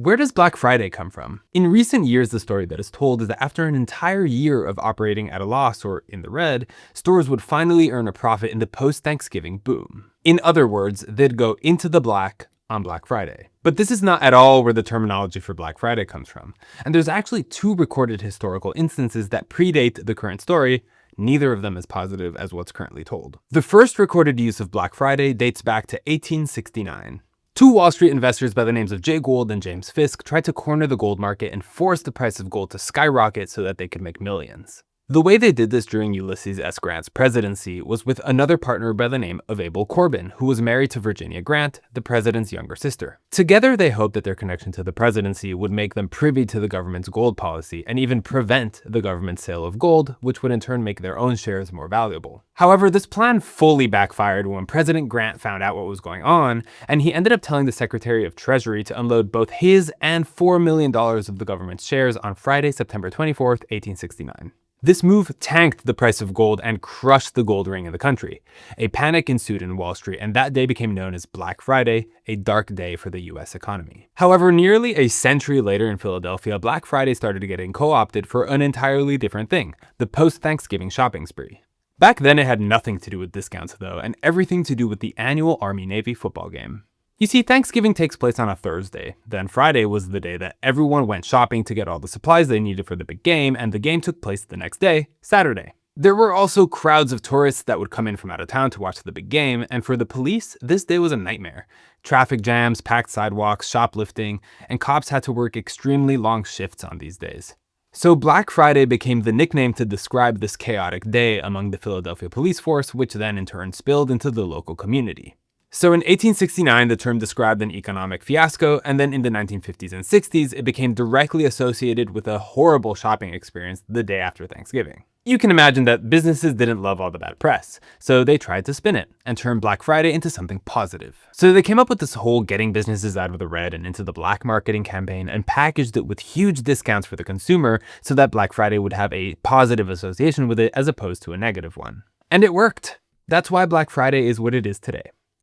where does Black Friday come from? In recent years, the story that is told is that after an entire year of operating at a loss or in the red, stores would finally earn a profit in the post-Thanksgiving boom. In other words, they'd go into the black on Black Friday. But this is not at all where the terminology for Black Friday comes from. And there's actually 2 recorded historical instances that predate the current story, neither of them as positive as what's currently told. The first recorded use of Black Friday dates back to 1869. 2 Wall Street investors by the names of Jay Gould and James Fisk tried to corner the gold market and force the price of gold to skyrocket so that they could make millions. The way they did this during Ulysses S. Grant's presidency was with another partner by the name of Abel Corbin, who was married to Virginia Grant, the president's younger sister. Together, they hoped that their connection to the presidency would make them privy to the government's gold policy and even prevent the government's sale of gold, which would in turn make their own shares more valuable. However, this plan fully backfired when President Grant found out what was going on, and he ended up telling the Secretary of Treasury to unload both his and $4 million of the government's shares on Friday, September 24th, 1869. This move tanked the price of gold and crushed the gold ring in the country. A panic ensued in Wall Street, and that day became known as Black Friday, a dark day for the US economy. However, nearly a century later in Philadelphia, Black Friday started getting co-opted for an entirely different thing, the post-Thanksgiving shopping spree. Back then, it had nothing to do with discounts though, and everything to do with the annual Army-Navy football game. You see, Thanksgiving takes place on a Thursday. Then Friday was the day that everyone went shopping to get all the supplies they needed for the big game, and the game took place the next day, Saturday. There were also crowds of tourists that would come in from out of town to watch the big game, and for the police, this day was a nightmare. Traffic jams, packed sidewalks, shoplifting, and cops had to work extremely long shifts on these days. So Black Friday became the nickname to describe this chaotic day among the Philadelphia police force, which then in turn spilled into the local community. So in 1869, the term described an economic fiasco, and then in the 1950s and 60s, it became directly associated with a horrible shopping experience the day after Thanksgiving. You can imagine that businesses didn't love all the bad press, so they tried to spin it and turn Black Friday into something positive. So they came up with this whole getting businesses out of the red and into the black marketing campaign and packaged it with huge discounts for the consumer so that Black Friday would have a positive association with it as opposed to a negative one. And it worked. That's why Black Friday is what it is today.